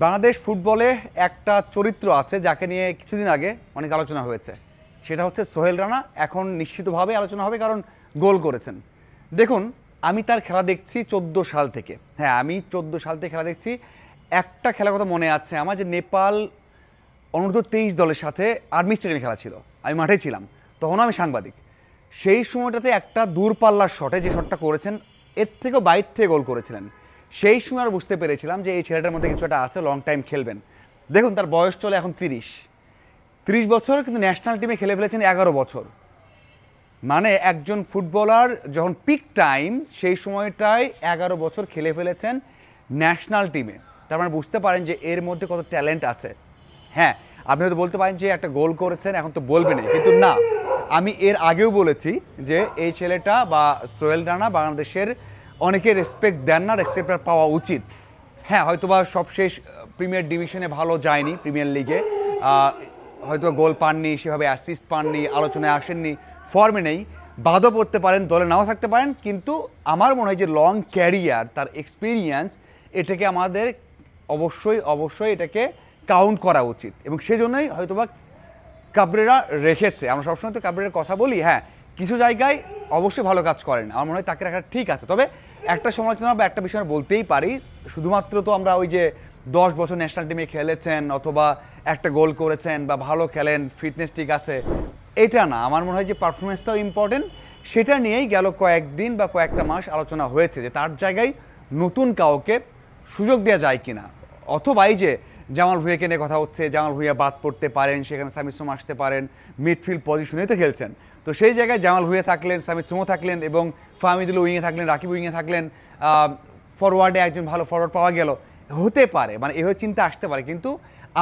বাংলাদেশ ফুটবলে একটা চরিত্র আছে যাকে নিয়ে কিছুদিন আগে অনেক আলোচনা হয়েছে, সেটা হচ্ছে সোহেল রানা। এখন নিশ্চিতভাবে আলোচনা হবে, কারণ গোল করেছেন। দেখুন, আমি তার খেলা দেখছি 14 সাল থেকে। হ্যাঁ, আমি 14 সাল থেকে খেলা দেখছি। একটা খেলার কথা মনে আছে আমার, যে নেপাল অনূর্ধ্ব-23 দলের সাথে আর্মি স্টেডিয়ামে খেলা ছিল, আমি মাঠে ছিলাম, তখনও আমি সাংবাদিক। সেই সময়টাতে একটা দূরপাল্লার শটে, যে শটটা করেছেন এর থেকেও বাইর থেকে গোল করেছিলেন। সেই সময় আর বুঝতে পেরেছিলাম যে এই ছেলেটার মধ্যে কিছু একটা আছে, লং টাইম খেলবেন। দেখুন, তার বয়স চলে এখন 30 বছর, কিন্তু ন্যাশনাল টিমে খেলে ফেলেছেন 11 বছর। মানে একজন ফুটবলার যখন পিক টাইম, সেই সময়টায় 11 বছর খেলে ফেলেছেন ন্যাশনাল টিমে। তার মানে বুঝতে পারেন যে এর মধ্যে কত ট্যালেন্ট আছে। হ্যাঁ, আপনি হয়তো বলতে পারেন যে একটা গোল করেছেন, এখন তো বলবেন, কিন্তু না, আমি এর আগেও বলেছি যে এই ছেলেটা বা সোহেল রানা বাংলাদেশের অনেকে রেসপেক্ট দেন না, রেসপেক্ট পাওয়া উচিত। হ্যাঁ, হয়তোবা সবশেষ প্রিমিয়ার ডিভিশনে ভালো যায়নি, প্রিমিয়ার লিগে হয়তো গোল পাননি, সেভাবে অ্যাসিস্ট পাননি, আলোচনায় আসেননি, ফর্মে নেই, বাদও পড়তে পারেন, দলে নাও থাকতে পারেন। কিন্তু আমার মনে হয় যে লং ক্যারিয়ার, তার এক্সপিরিয়েন্স, এটাকে আমাদের অবশ্যই এটাকে কাউন্ট করা উচিত, এবং সেজন্যই হয়তোবা কাবরেরা রেখেছে। আমরা সবসময় তো কাবরেরার কথা বলি, হ্যাঁ, কিছু জায়গায় অবশ্যই ভালো কাজ করেন, আমার মনে হয় তাকে রাখা ঠিক আছে। তবে একটা সমালোচনা বা একটা বিষয় বলতেই পারি, শুধুমাত্র তো আমরা ওই যে 10 বছর ন্যাশনাল টিমে খেলেছেন অথবা একটা গোল করেছেন বা ভালো খেলেন, ফিটনেস ঠিক আছে, এটা না। আমার মনে হয় যে পারফরমেন্সটাও ইম্পর্টেন্ট। সেটা নিয়েই গেল কয়েকদিন বা কয়েকটা মাস আলোচনা হয়েছে যে তার জায়গায় নতুন কাউকে সুযোগ দেওয়া যায় কিনা, অথবা এই যে জামাল ভুঁইয়াকে নিয়ে কথা হচ্ছে, জামাল ভুঁইয়া বাদ পড়তে পারেন, সেখানে সামির সোম আসতে পারেন, মিডফিল্ড পজিশনেই তো খেলছেন। তো সেই জায়গায় জামাল ভুঁইয়া থাকলেন, সামির সোমও থাকলেন, এবং ফাহমিদুল উইংয়ে থাকলেন, রাকিব উইংয়ে থাকলেন, ফরওয়ার্ডে একজন ভালো ফরওয়ার্ড পাওয়া গেল, হতে পারে, মানে এভাবে চিন্তা আসতে পারে। কিন্তু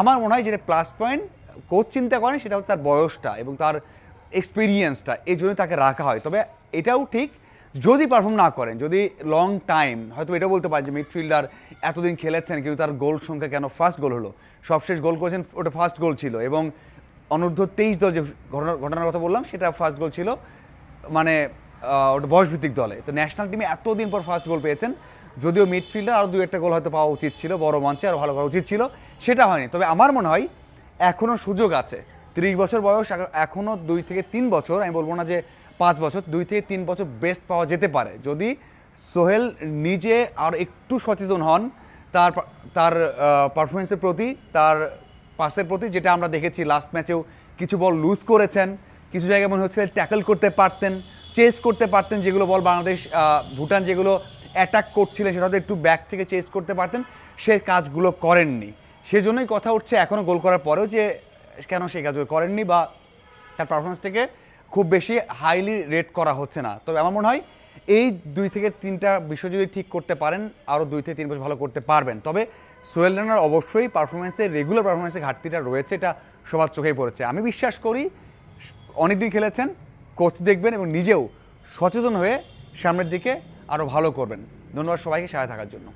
আমার মনে হয় যেটা প্লাস পয়েন্ট কোচ চিন্তা করেন, সেটা হচ্ছে তার বয়সটা এবং তার এক্সপিরিয়েন্সটা, এই জন্য তাকে রাখা হয়। তবে এটাও ঠিক, যদি পারফর্ম না করেন, যদি লং টাইম, হয়তো এটা বলতে পারেন যে মিডফিল্ডার এতদিন খেলেছেন কিন্তু তার গোল সংখ্যা কেন ফার্স্ট গোল হলো, সবশেষ গোল করেছেন, ওটা ফার্স্ট গোল ছিল, এবং অনূর্ধ্ব-23 দল যে ঘটনার কথা বললাম সেটা ফার্স্ট গোল ছিল, মানে ওটা বয়সভিত্তিক দলে। তো ন্যাশনাল টিমে এতদিন পর ফার্স্ট গোল পেয়েছেন, যদিও মিডফিল্ডার আরও 2-1টা গোল হয়তো পাওয়া উচিত ছিল, বড় মঞ্চে আরও ভালো করা উচিত ছিল, সেটা হয়নি। তবে আমার মনে হয় এখনও সুযোগ আছে। 30 বছর বয়স, এখনও 2 থেকে 3 বছর, আমি বলবো না যে 5 বছর, 2 থেকে 3 বছর বেস্ট পাওয়া যেতে পারে, যদি সোহেল নিজে আর একটু সচেতন হন তার তার পারফরমেন্সের প্রতি, তার পাসের প্রতি। যেটা আমরা দেখেছি লাস্ট ম্যাচেও কিছু বল লুজ করেছেন, কিছু জায়গায় মনে হচ্ছে ট্যাকল করতে পারতেন, চেস করতে পারতেন, যেগুলো বল বাংলাদেশ ভুটান যেগুলো অ্যাটাক করছিলেন সেটা হয়তো একটু ব্যাক থেকে চেস করতে পারতেন, সে কাজগুলো করেননি। সেজন্যই কথা উঠছে এখনও গোল করার পরেও যে কেন সেই কাজগুলো করেননি, বা তার পারফরমেন্সটাকে খুব বেশি হাইলি রেট করা হচ্ছে না। তবে আমার মনে হয় এই 2 থেকে 3টা বিষয় যদি ঠিক করতে পারেন, আরও 2 থেকে 3 বছর ভালো করতে পারবেন। তবে সোহেল রানার অবশ্যই রেগুলার পারফরমেন্সের ঘাটতিটা রয়েছে, এটা সবার চোখেই পড়েছে। আমি বিশ্বাস করি অনেকদিন খেলেছেন, কোচ দেখবেন এবং নিজেও সচেতন হয়ে সামনের দিকে আরও ভালো করবেন। ধন্যবাদ সবাইকে সাথে থাকার জন্য।